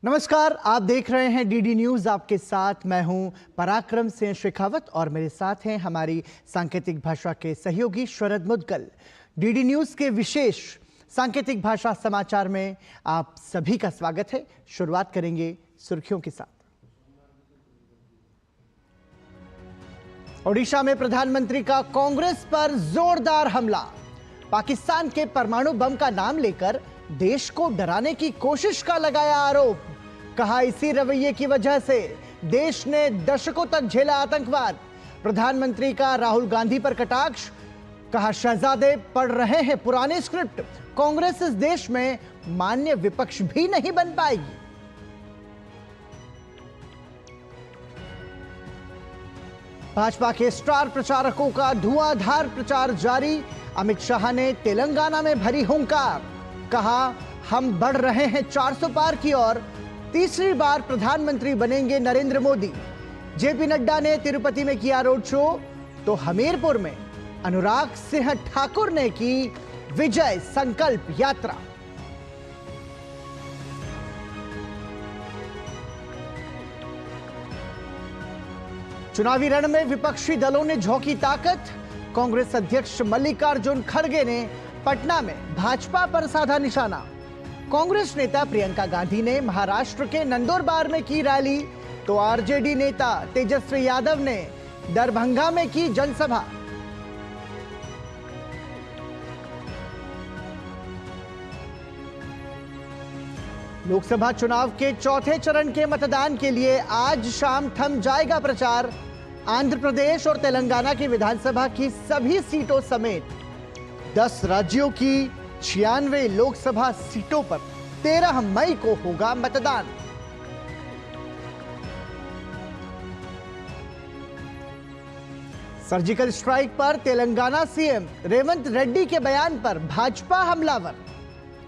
नमस्कार, आप देख रहे हैं डीडी न्यूज। आपके साथ मैं हूं पराक्रम सिंह शेखावत और मेरे साथ हैं हमारी सांकेतिक भाषा के सहयोगी शरद मुदगल। डीडी न्यूज के विशेष सांकेतिक भाषा समाचार में आप सभी का स्वागत है। शुरुआत करेंगे सुर्खियों के साथ। ओडिशा में प्रधानमंत्री का कांग्रेस पर जोरदार हमला। पाकिस्तान के परमाणु बम का नाम लेकर देश को डराने की कोशिश का लगाया आरोप। कहा, इसी रवैये की वजह से देश ने दशकों तक झेला आतंकवाद। प्रधानमंत्री का राहुल गांधी पर कटाक्ष। कहा, शहजादे पढ़ रहे हैं पुराने स्क्रिप्ट। कांग्रेस इस देश में मान्य विपक्ष भी नहीं बन पाएगी। भाजपा के स्टार प्रचारकों का धुआंधार प्रचार जारी। अमित शाह ने तेलंगाना में भरी हुंकार। कहा, हम बढ़ रहे हैं 400 पार की ओर। तीसरी बार प्रधानमंत्री बनेंगे नरेंद्र मोदी। जेपी नड्डा ने तिरुपति में किया रोड शो, तो हमीरपुर में अनुराग सिंह ठाकुर ने की विजय संकल्प यात्रा। चुनावी रण में विपक्षी दलों ने झोंकी ताकत। कांग्रेस अध्यक्ष मल्लिकार्जुन खड़गे ने पटना में भाजपा पर साधा निशाना। कांग्रेस नेता प्रियंका गांधी ने महाराष्ट्र के नंदुरबार में की रैली, तो आरजेडी नेता तेजस्वी यादव ने दरभंगा में की जनसभा। लोकसभा चुनाव के चौथे चरण के मतदान के लिए आज शाम थम जाएगा प्रचार। आंध्र प्रदेश और तेलंगाना की विधानसभा की सभी सीटों समेत 10 राज्यों की 96 लोकसभा सीटों पर 13 मई को होगा मतदान। सर्जिकल स्ट्राइक पर तेलंगाना सीएम रेवंत रेड्डी के बयान पर भाजपा हमलावर।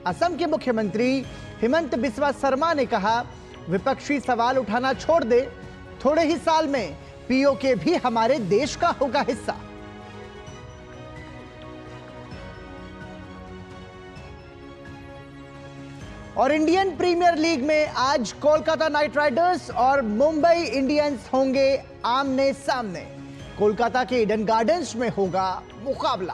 असम के मुख्यमंत्री हिमंत बिस्वा शर्मा ने कहा, विपक्षी सवाल उठाना छोड़ दे, थोड़े ही साल में पीओके भी हमारे देश का होगा हिस्सा। और इंडियन प्रीमियर लीग में आज कोलकाता नाइट राइडर्स और मुंबई इंडियंस होंगे आमने सामने। कोलकाता के ईडन गार्डन्स में होगा मुकाबला।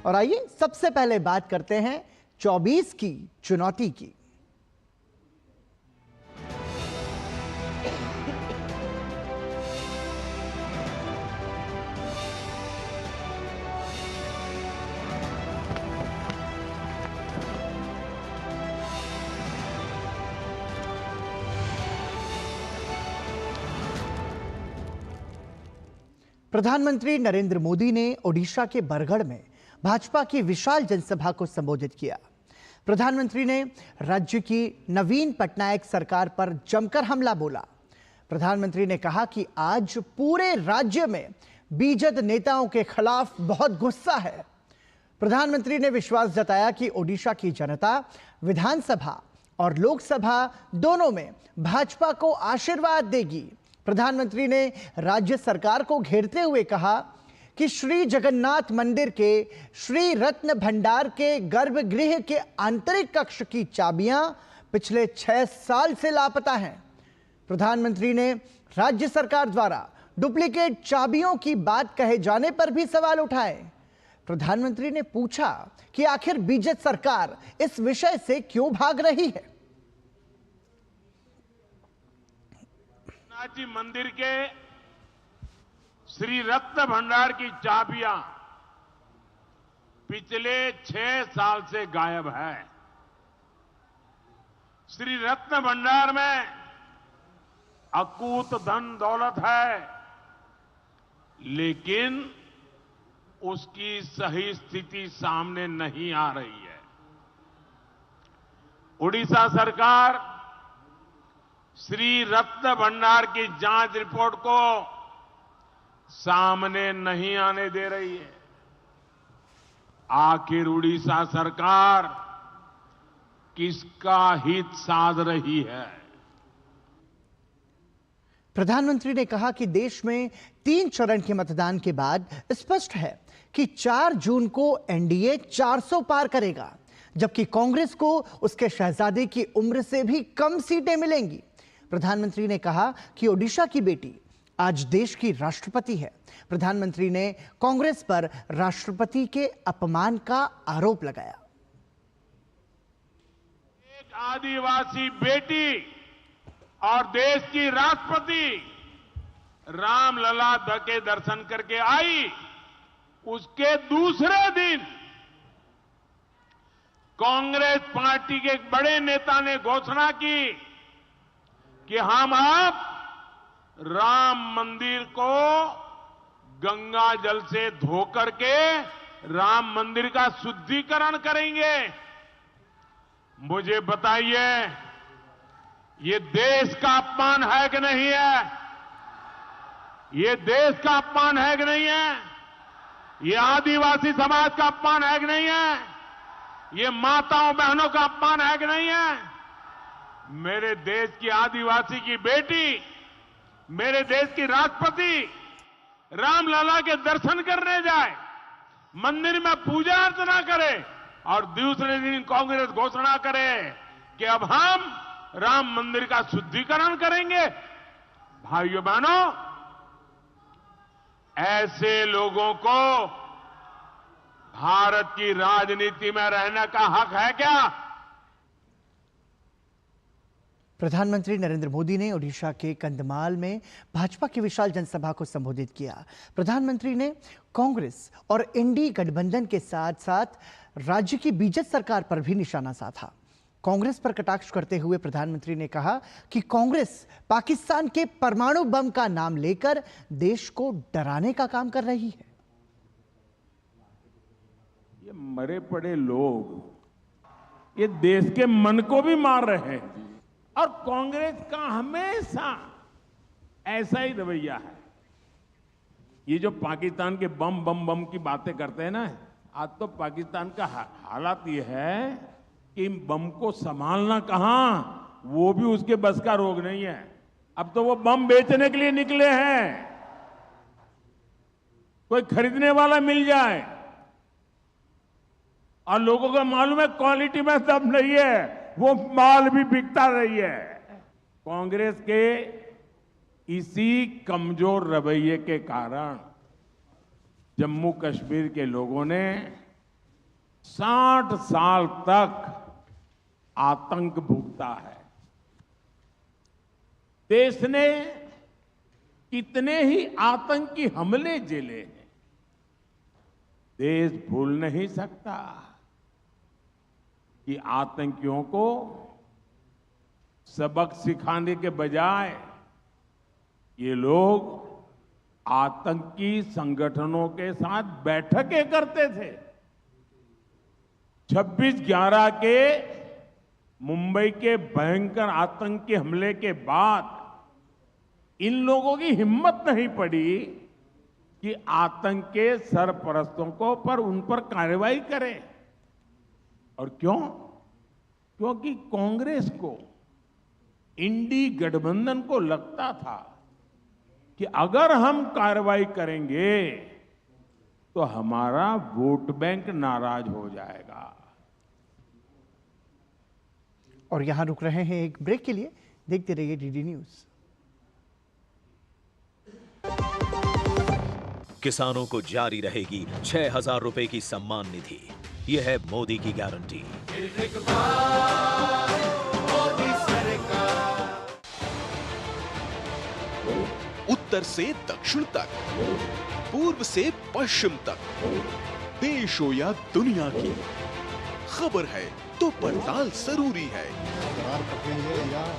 और आइए सबसे पहले बात करते हैं 24 की चुनौती की। प्रधानमंत्री नरेंद्र मोदी ने ओडिशा के बरगढ़ में भाजपा की विशाल जनसभा को संबोधित किया। प्रधानमंत्री ने राज्य की नवीन पटनायक सरकार पर जमकर हमला बोला। प्रधानमंत्री ने कहा कि आज पूरे राज्य में बीजेपी नेताओं के खिलाफ बहुत गुस्सा है। प्रधानमंत्री ने विश्वास जताया कि ओडिशा की जनता विधानसभा और लोकसभा दोनों में भाजपा को आशीर्वाद देगी। प्रधानमंत्री ने राज्य सरकार को घेरते हुए कहा कि श्री जगन्नाथ मंदिर के श्री रत्न भंडार के गर्भगृह के आंतरिक कक्ष की चाबियां पिछले 6 साल से लापता हैं। प्रधानमंत्री ने राज्य सरकार द्वारा डुप्लीकेट चाबियों की बात कहे जाने पर भी सवाल उठाए। प्रधानमंत्री ने पूछा कि आखिर बीजेपी सरकार इस विषय से क्यों भाग रही है। जी मंदिर के श्री रत्न भंडार की चाबियां पिछले 6 साल से गायब है। श्री रत्न भंडार में अकूत धन दौलत है, लेकिन उसकी सही स्थिति सामने नहीं आ रही है। उड़ीसा सरकार श्री रत्न भंडार की जांच रिपोर्ट को सामने नहीं आने दे रही है। आखिर उड़ीसा सरकार किसका हित साध रही है? प्रधानमंत्री ने कहा कि देश में 3 चरण के मतदान के बाद स्पष्ट है कि 4 जून को एनडीए 400 पार करेगा, जबकि कांग्रेस को उसके शहजादे की उम्र से भी कम सीटें मिलेंगी। प्रधानमंत्री ने कहा कि ओडिशा की बेटी आज देश की राष्ट्रपति है। प्रधानमंत्री ने कांग्रेस पर राष्ट्रपति के अपमान का आरोप लगाया। एक आदिवासी बेटी और देश की राष्ट्रपति रामलला के दर्शन करके आई, उसके दूसरे दिन कांग्रेस पार्टी के एक बड़े नेता ने घोषणा की कि हम अब राम मंदिर को गंगा जल से धो करके राम मंदिर का शुद्धिकरण करेंगे। मुझे बताइए, ये देश का अपमान है कि नहीं है? ये देश का अपमान है कि नहीं है? ये आदिवासी समाज का अपमान है कि नहीं है? ये माताओं बहनों का अपमान है कि नहीं है? मेरे देश की आदिवासी की बेटी, मेरे देश की राष्ट्रपति रामलला के दर्शन करने जाए, मंदिर में पूजा अर्चना करे और दूसरे दिन कांग्रेस घोषणा करे कि अब हम राम मंदिर का शुद्धिकरण करेंगे। भाइयों बहनों, ऐसे लोगों को भारत की राजनीति में रहने का हक है क्या? प्रधानमंत्री नरेंद्र मोदी ने ओडिशा के कंधमाल में भाजपा की विशाल जनसभा को संबोधित किया। प्रधानमंत्री ने कांग्रेस और एनडीए गठबंधन के साथ साथ राज्य की बीजेपी सरकार पर भी निशाना साधा। कांग्रेस पर कटाक्ष करते हुए प्रधानमंत्री ने कहा कि कांग्रेस पाकिस्तान के परमाणु बम का नाम लेकर देश को डराने का काम कर रही है। ये मरे पड़े लोग ये देश के मन को भी मार रहे हैं और कांग्रेस का हमेशा ऐसा ही रवैया है। ये जो पाकिस्तान के बम बम बम की बातें करते हैं ना, आज तो पाकिस्तान का हालात ये है कि बम को संभालना कहां, वो भी उसके बस का रोग नहीं है। अब तो वो बम बेचने के लिए निकले हैं, कोई खरीदने वाला मिल जाए। और लोगों को मालूम है क्वालिटी में दम नहीं है, वो माल भी बिकता रही है। कांग्रेस के इसी कमजोर रवैये के कारण जम्मू कश्मीर के लोगों ने 60 साल तक आतंक भुगता है। देश ने कितने ही आतंकी हमले झेले हैं, देश भूल नहीं सकता कि आतंकियों को सबक सिखाने के बजाय ये लोग आतंकी संगठनों के साथ बैठकें करते थे। 26/11 के मुंबई के भयंकर आतंकी हमले के बाद इन लोगों की हिम्मत नहीं पड़ी कि आतंक के सरपरस्तों को पर उन पर कार्रवाई करें। और क्यों? क्योंकि कांग्रेस को, इंडी गठबंधन को लगता था कि अगर हम कार्रवाई करेंगे तो हमारा वोट बैंक नाराज हो जाएगा। और यहां रुक रहे हैं एक ब्रेक के लिए। देखते रहिए डीडी न्यूज। किसानों को जारी रहेगी 6,000 रुपए की सम्मान निधि। यह है मोदी की गारंटी। उत्तर से दक्षिण तक, पूर्व से पश्चिम तक, देश हो या दुनिया की खबर है तो पड़ताल जरूरी है।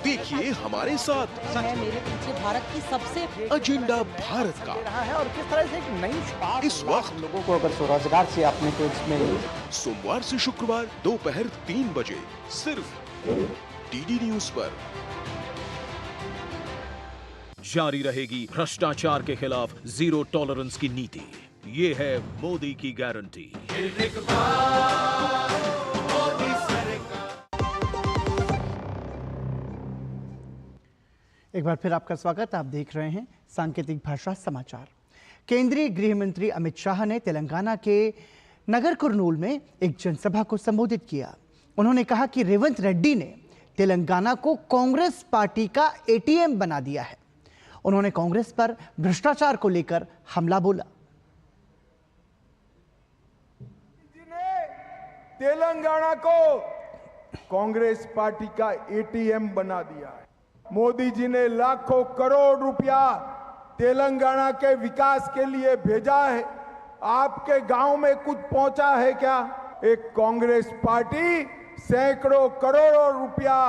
देखिए हमारे साथ मेरे पीछे भारत की सबसे एजेंडा भारत का है और किस तरह से एक नई इस वक्त लोगों को अगर स्वरोजगार से आपने तो इसमें सोमवार से शुक्रवार दोपहर 3 बजे सिर्फ डीडी न्यूज पर। जारी रहेगी भ्रष्टाचार के खिलाफ जीरो टॉलरेंस की नीति। ये है मोदी की गारंटी। एक बार फिर आपका स्वागत। आप देख रहे हैं सांकेतिक भाषा समाचार। केंद्रीय गृह मंत्री अमित शाह ने तेलंगाना के नगर कुरनूल में एक जनसभा को संबोधित किया। उन्होंने कहा कि रेवंत रेड्डी ने तेलंगाना को कांग्रेस पार्टी का एटीएम बना दिया है। उन्होंने कांग्रेस पर भ्रष्टाचार को लेकर हमला बोला। तेलंगाना को कांग्रेस पार्टी का एटीएम बना दिया है। मोदी जी ने लाखों करोड़ रुपया तेलंगाना के विकास के लिए भेजा है। आपके गांव में कुछ पहुंचा है क्या? एक कांग्रेस पार्टी सैकड़ों करोड़ों रुपया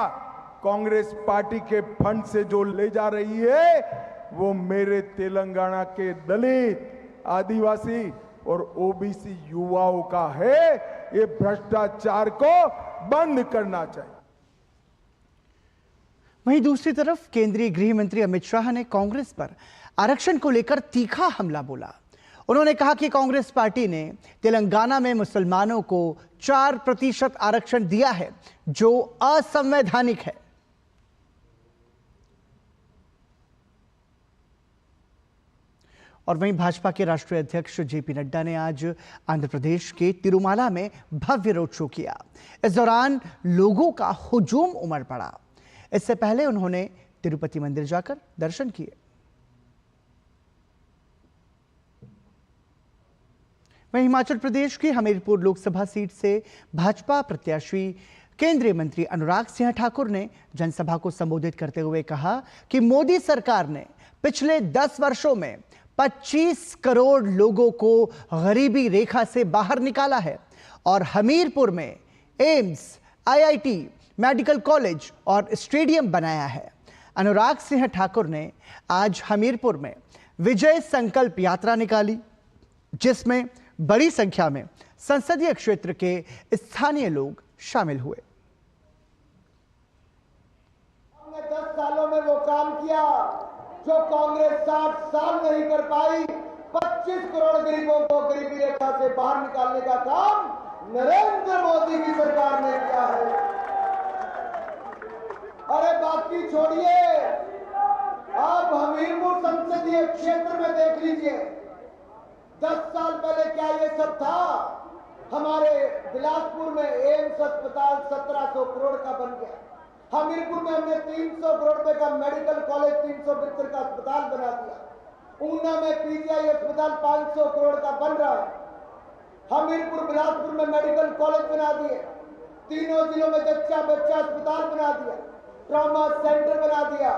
कांग्रेस पार्टी के फंड से जो ले जा रही है, वो मेरे तेलंगाना के दलित, आदिवासी और ओबीसी युवाओं का है। ये भ्रष्टाचार को बंद करना चाहिए। वहीं दूसरी तरफ केंद्रीय गृह मंत्री अमित शाह ने कांग्रेस पर आरक्षण को लेकर तीखा हमला बोला। उन्होंने कहा कि कांग्रेस पार्टी ने तेलंगाना में मुसलमानों को 4% आरक्षण दिया है, जो असंवैधानिक है। और वहीं भाजपा के राष्ट्रीय अध्यक्ष जेपी नड्डा ने आज आंध्र प्रदेश के तिरुमाला में भव्य रोड शो किया। इस दौरान लोगों का हुजूम उमड़ पड़ा। इससे पहले उन्होंने तिरुपति मंदिर जाकर दर्शन किए। वहीं हिमाचल प्रदेश की हमीरपुर लोकसभा सीट से भाजपा प्रत्याशी केंद्रीय मंत्री अनुराग सिंह ठाकुर ने जनसभा को संबोधित करते हुए कहा कि मोदी सरकार ने पिछले 10 वर्षों में 25 करोड़ लोगों को गरीबी रेखा से बाहर निकाला है और हमीरपुर में एम्स, आईआईटी, मेडिकल कॉलेज और स्टेडियम बनाया है। अनुराग सिंह ठाकुर ने आज हमीरपुर में विजय संकल्प यात्रा निकाली, जिसमें बड़ी संख्या में संसदीय क्षेत्र के स्थानीय लोग शामिल हुए। हमने 10 सालों में वो काम किया जो कांग्रेस 60 साल नहीं कर पाई। 25 करोड़ गरीबों को गरीबी रेखा से बाहर निकालने का काम नरेंद्र मोदी की सरकार ने किया है। अरे बाकी छोड़िए, आप हमीरपुर संसदीय क्षेत्र में देख लीजिए। 10 साल पहले क्या ये सब था? हमारे बिलासपुर में एम्स अस्पताल 1700 करोड़ का बन गया। हमीरपुर में हमने 300 करोड़ रुपए का मेडिकल कॉलेज, 372 का अस्पताल बना दिया। ऊना में पीजीआई अस्पताल 500 करोड़ का बन रहा है। हमीरपुर बिलासपुर में मेडिकल कॉलेज बना दिए। तीनों जिलों में जच्चा बच्चा अस्पताल बना दिया, ट्रॉमा सेंटर बना दिया।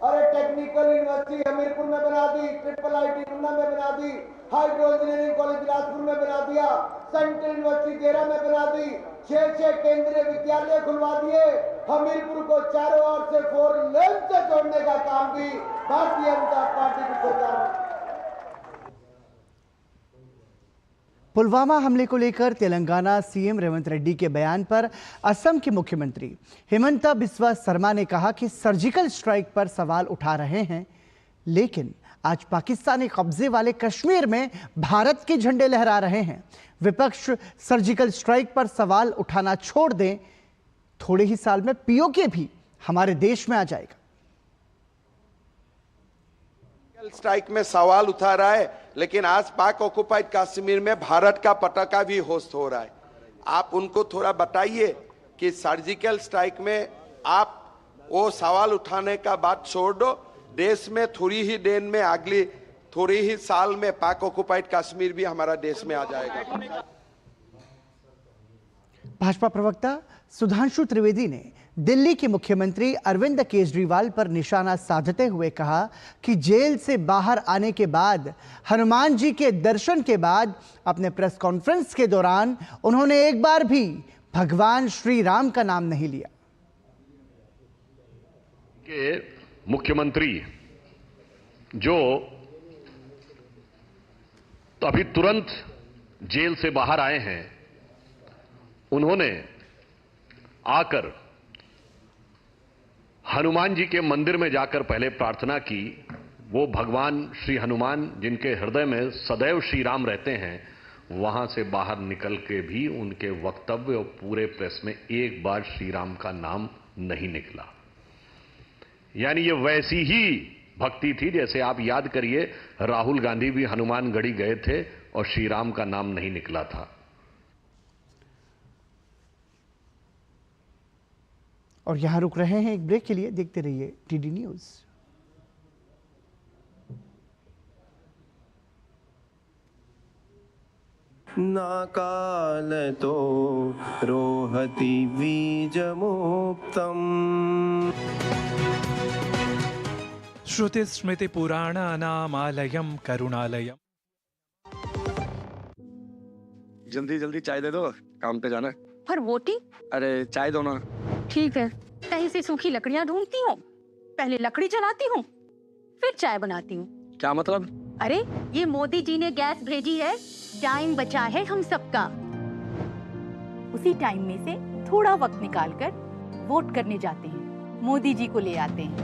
अरे टेक्निकल यूनिवर्सिटी हमीरपुर में बना दी, ट्रिपल आईटी ऊना में बना दी, हाइड्रो इंजीनियरिंग कॉलेज बिलासपुर में बना दिया, सेंट्रल यूनिवर्सिटी देरा में बना दी, 6 केंद्रीय विद्यालय खुलवा दिए। हमीरपुर को चारों ओर से 4 लेन से जोड़ने का काम भी भारतीय जनता पार्टी की सरकार ने। पुलवामा हमले को लेकर तेलंगाना सीएम रेवंत रेड्डी के बयान पर असम के मुख्यमंत्री हिमंता बिस्वा शर्मा ने कहा कि सर्जिकल स्ट्राइक पर सवाल उठा रहे हैं, लेकिन आज पाकिस्तानी कब्जे वाले कश्मीर में भारत के झंडे लहरा रहे हैं। विपक्ष सर्जिकल स्ट्राइक पर सवाल उठाना छोड़ दें, थोड़े ही साल में पीओके भी हमारे देश में आ जाएगा। स्ट्राइक में सवाल उठा रहा है, लेकिन आज पाक ऑक्युपाइड कश्मीर में भारत का पताका भी होस्ट हो रहा है। आप उनको थोड़ा बताइए कि सर्जिकल स्ट्राइक में आप वो सवाल उठाने का बात छोड़ दो। देश में थोड़ी ही देर में, अगली थोड़ी ही साल में पाक ऑक्युपाइड कश्मीर भी हमारा देश में आ जाएगा। भाजपा प्रवक्ता सुधांशु त्रिवेदी ने दिल्ली के मुख्यमंत्री अरविंद केजरीवाल पर निशाना साधते हुए कहा कि जेल से बाहर आने के बाद, हनुमान जी के दर्शन के बाद अपने प्रेस कॉन्फ्रेंस के दौरान उन्होंने एक बार भी भगवान श्री राम का नाम नहीं लिया। के मुख्यमंत्री जो तो अभी तुरंत जेल से बाहर आए हैं, उन्होंने आकर हनुमान जी के मंदिर में जाकर पहले प्रार्थना की। वो भगवान श्री हनुमान जिनके हृदय में सदैव श्री राम रहते हैं, वहां से बाहर निकल के भी उनके वक्तव्य और पूरे प्रेस में एक बार श्री राम का नाम नहीं निकला। यानी ये वैसी ही भक्ति थी जैसे आप याद करिए राहुल गांधी भी हनुमानगढ़ी गए थे और श्री राम का नाम नहीं निकला था। और यहां रुक रहे हैं एक ब्रेक के लिए, देखते रहिए टीडी न्यूज। नाकालतो रोहति बीजमुक्तम् श्रुतिस्मृतिपुराणानामालयं करुणालयम्। जल्दी जल्दी चाय दे दो, काम पे जाना है। पर वोटिंग? अरे चाय दो ना। ठीक है, कहीं से सूखी लकड़ियां ढूंढती हूँ, पहले लकड़ी जलाती हूँ, फिर चाय बनाती हूँ। क्या मतलब? अरे ये मोदी जी ने गैस भेजी है, टाइम बचा है हम सबका। उसी टाइम में से थोड़ा वक्त निकालकर वोट करने जाते हैं, मोदी जी को ले आते हैं।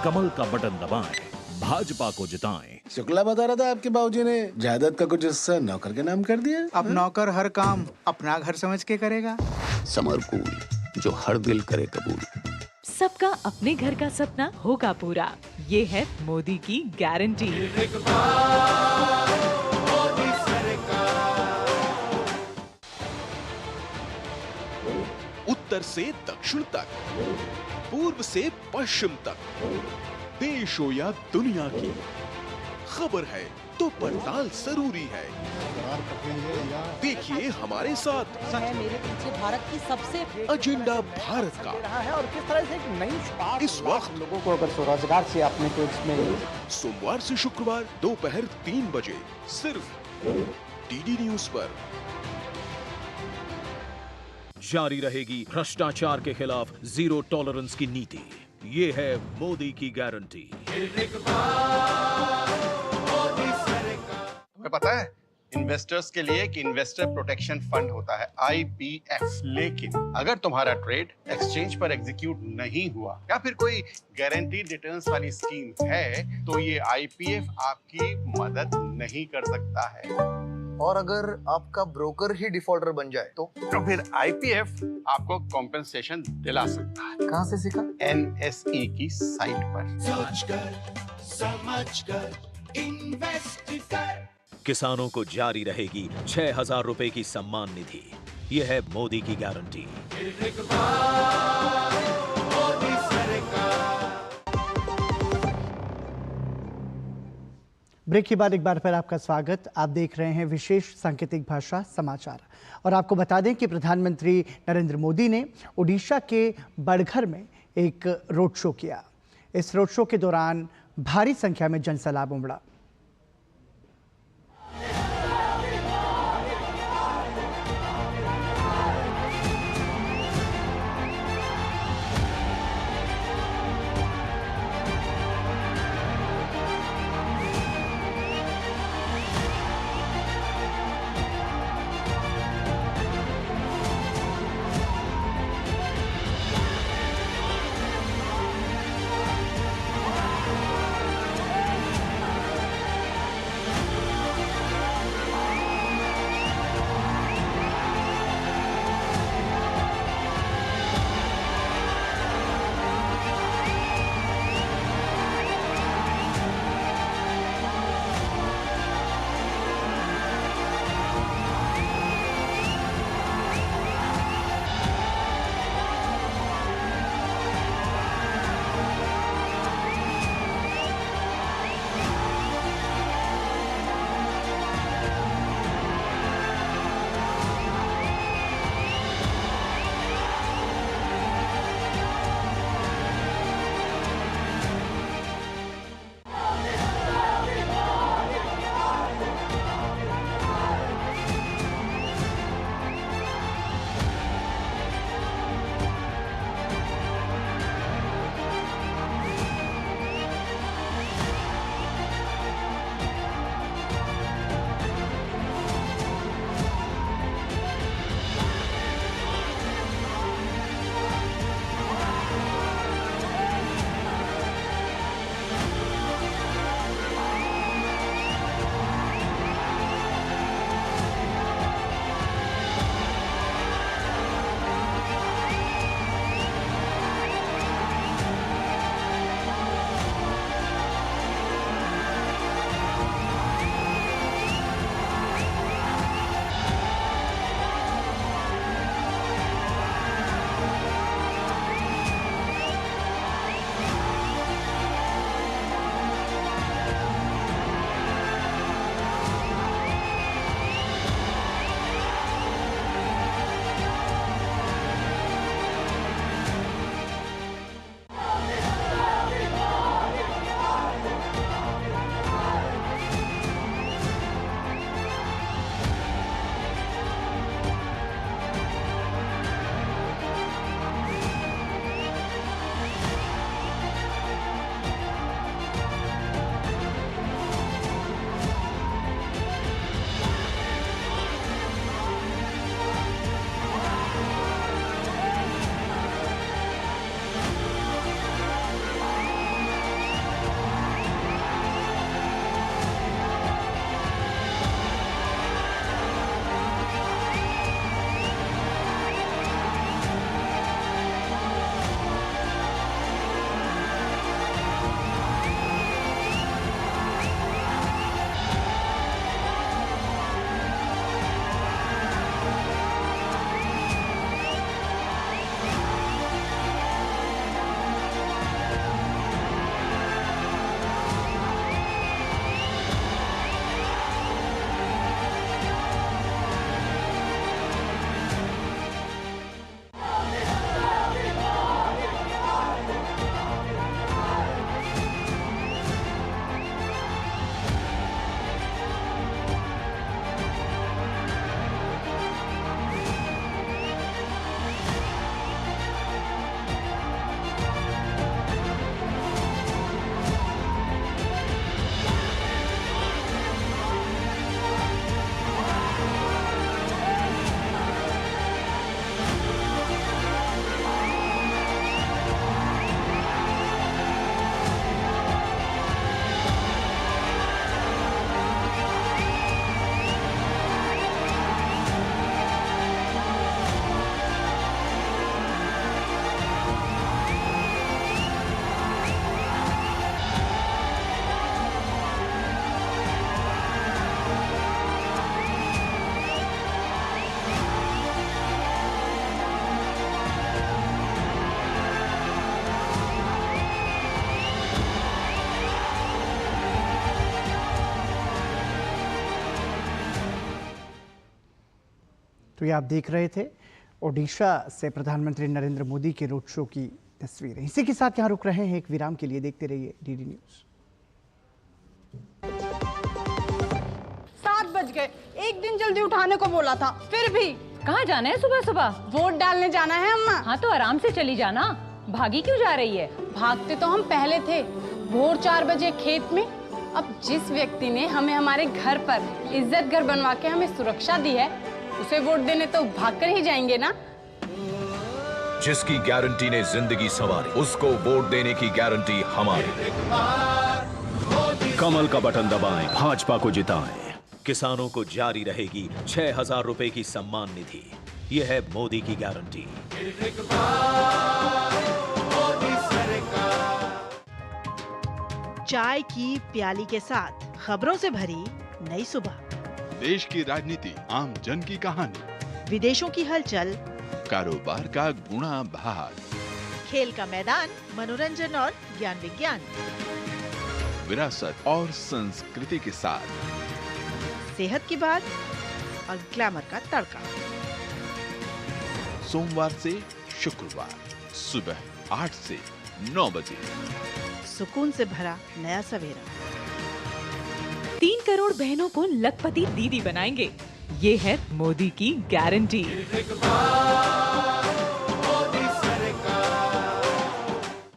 कमल का बटन दबाएं, भाजपा को जिताएं। शुक्ला बता रहा था आपके बाबूजी ने जायदाद का कुछ हिस्सा नौकर के नाम कर दिया। अब नौकर हर काम अपना घर समझ के करेगा। समरकूल जो हर दिल करे कबूल। सबका अपने घर का सपना होगा पूरा, ये है मोदी की गारंटी। उत्तर से दक्षिण तक, पूर्व से पश्चिम तक, देश हो या दुनिया की खबर है तो पड़ताल जरूरी है। देखिए हमारे साथ मेरे पीछे भारत की सबसे एजेंडा भारत का और किस तरह से एक नई इस वक्त लोगों को अगर स्वरोजगार से आपने तो इसमें सोमवार से शुक्रवार दोपहर 3 बजे सिर्फ डीडी न्यूज पर। जारी रहेगी भ्रष्टाचार के खिलाफ जीरो टॉलरेंस की नीति। ये है मोदी की गारंटी। तुम्हें पता है इन्वेस्टर्स के लिए कि इन्वेस्टर प्रोटेक्शन फंड होता है IPF, लेकिन अगर तुम्हारा ट्रेड एक्सचेंज पर एग्जीक्यूट नहीं हुआ या फिर कोई गारंटीड रिटर्न्स वाली स्कीम है तो ये IPF आपकी मदद नहीं कर सकता है। और अगर आपका ब्रोकर ही डिफॉल्टर बन जाए तो फिर IPF आपको कॉम्पेंसेशन दिला सकता है। कहां से सीखा? NSE की साइट पर। सोचकर समझकर इन्वेस्ट कर। किसानों को जारी रहेगी 6,000 रुपए की सम्मान निधि। यह है मोदी की गारंटी। ब्रेक के बाद एक बार फिर आपका स्वागत। आप देख रहे हैं विशेष सांकेतिक भाषा समाचार और आपको बता दें कि प्रधानमंत्री नरेंद्र मोदी ने ओडिशा के बड़घर में एक रोड शो किया। इस रोड शो के दौरान भारी संख्या में जनसैलाब उमड़ा। तो ये आप देख रहे थे ओडिशा से प्रधानमंत्री नरेंद्र मोदी के रोड शो की तस्वीरें। इसी के साथ यहाँ रुक रहे हैं एक विराम के लिए। देखते रहिए डीडी न्यूज। 7 बज गए, एक दिन जल्दी उठाने को बोला था, फिर भी। कहाँ जाना है सुबह सुबह? वोट डालने जाना है अम्मा। हाँ तो आराम से चली जाना, भागी क्यों जा रही है? भागते तो हम पहले थे, भोर 4 बजे खेत में। अब जिस व्यक्ति ने हमें हमारे घर पर इज्जत घर बनवा के हमें सुरक्षा दी है, उसे वोट देने तो भागकर ही जाएंगे ना। जिसकी गारंटी ने जिंदगी संवारी, उसको वोट देने की गारंटी हमारी। कमल का बटन दबाएं, भाजपा को जिताएं। किसानों को जारी रहेगी 6,000 रुपए की सम्मान निधि। यह है मोदी की गारंटी। चाय की प्याली के साथ खबरों से भरी नई सुबह। देश की राजनीति, आम जन की कहानी, विदेशों की हलचल, कारोबार का गुणा भाग, खेल का मैदान, मनोरंजन और ज्ञान विज्ञान, विरासत और संस्कृति के साथ सेहत की बात और ग्लैमर का तड़का। सोमवार से शुक्रवार सुबह 8 से 9 बजे। सुकून से भरा नया सवेरा। 3 करोड़ बहनों को लखपति दीदी बनाएंगे, ये है मोदी की गारंटी।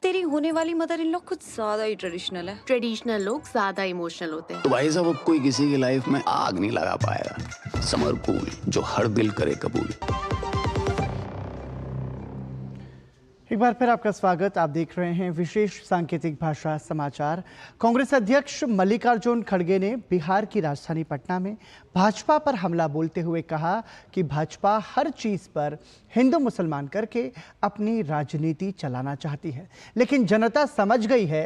तेरी होने वाली मदर इन लॉ कुछ ज्यादा ही ट्रेडिशनल है। ट्रेडिशनल लोग ज्यादा इमोशनल होते हैं। तो भाई साहब, अब कोई किसी की लाइफ में आग नहीं लगा पाएगा। समर कूल, जो हर दिल करे कबूल। एक बार फिर आपका स्वागत। आप देख रहे हैं विशेष सांकेतिक भाषा समाचार। कांग्रेस अध्यक्ष मल्लिकार्जुन खड़गे ने बिहार की राजधानी पटना में भाजपा पर हमला बोलते हुए कहा कि भाजपा हर चीज पर हिंदू मुसलमान करके अपनी राजनीति चलाना चाहती है, लेकिन जनता समझ गई है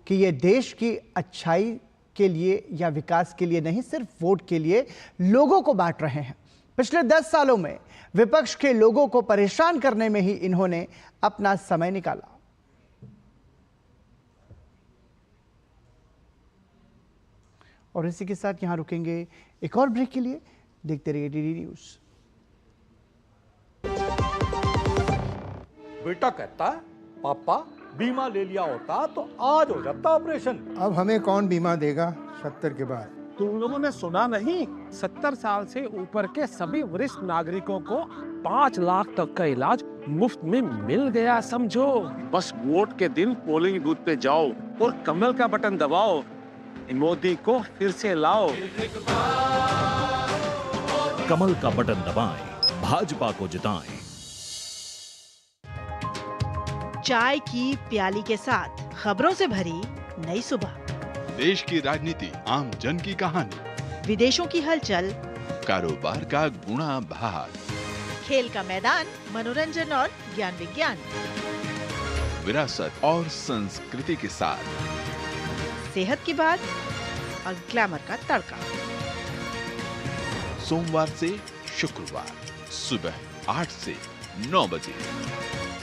कि ये देश की अच्छाई के लिए या विकास के लिए नहीं, सिर्फ वोट के लिए लोगों को बांट रहे हैं। पिछले 10 सालों में विपक्ष के लोगों को परेशान करने में ही इन्होंने अपना समय निकाला। और इसी के साथ यहां रुकेंगे एक और ब्रेक के लिए। देखते रहिए डीडी न्यूज। बेटा कहता है, पापा बीमा ले लिया होता तो आज हो जाता ऑपरेशन। अब हमें कौन बीमा देगा 70 के बाद? तुम लोगों ने सुना नहीं? 70 साल से ऊपर के सभी वरिष्ठ नागरिकों को 5 लाख तक का इलाज मुफ्त में मिल गया। समझो, बस वोट के दिन पोलिंग बूथ पे जाओ और कमल का बटन दबाओ, मोदी को फिर से लाओ। कमल का बटन दबाएं, भाजपा को जिताएं। चाय की प्याली के साथ खबरों से भरी नई सुबह। देश की राजनीति, आम जन की कहानी, विदेशों की हलचल, कारोबार का गुणा भाग, खेल का मैदान, मनोरंजन और ज्ञान विज्ञान, विरासत और संस्कृति के साथ सेहत की बात और ग्लैमर का तड़का। सोमवार से शुक्रवार सुबह 8 से 9 बजे।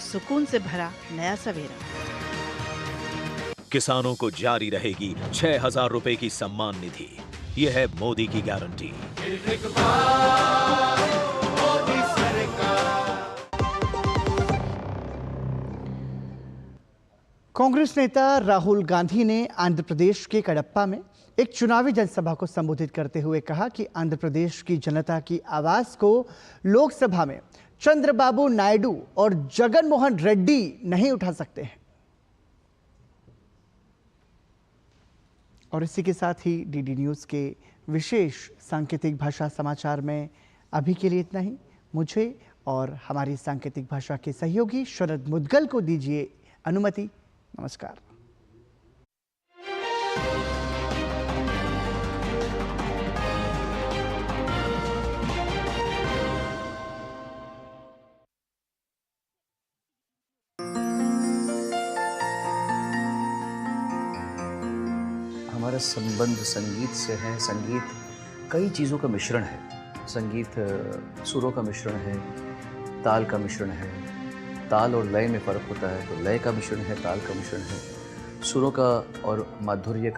सुकून से भरा नया सवेरा। किसानों को जारी रहेगी 6,000 रुपए की सम्मान निधि। यह है मोदी की गारंटी। कांग्रेस नेता राहुल गांधी ने आंध्र प्रदेश के कडप्पा में एक चुनावी जनसभा को संबोधित करते हुए कहा कि आंध्र प्रदेश की जनता की आवाज को लोकसभा में चंद्रबाबू नायडू और जगन मोहन रेड्डी नहीं उठा सकते हैं। और इसी के साथ ही डीडी न्यूज़ के विशेष सांकेतिक भाषा समाचार में अभी के लिए इतना ही। मुझे और हमारी सांकेतिक भाषा के सहयोगी शरद मुदगल को दीजिए अनुमति। नमस्कार। हमारा संबंध संगीत से है। संगीत कई चीज़ों का मिश्रण है। संगीत सुरों का मिश्रण है, ताल का मिश्रण है। ताल और लय में फ़र्क होता है, तो लय का मिश्रण है, ताल का मिश्रण है। सुरों का और माधुर्य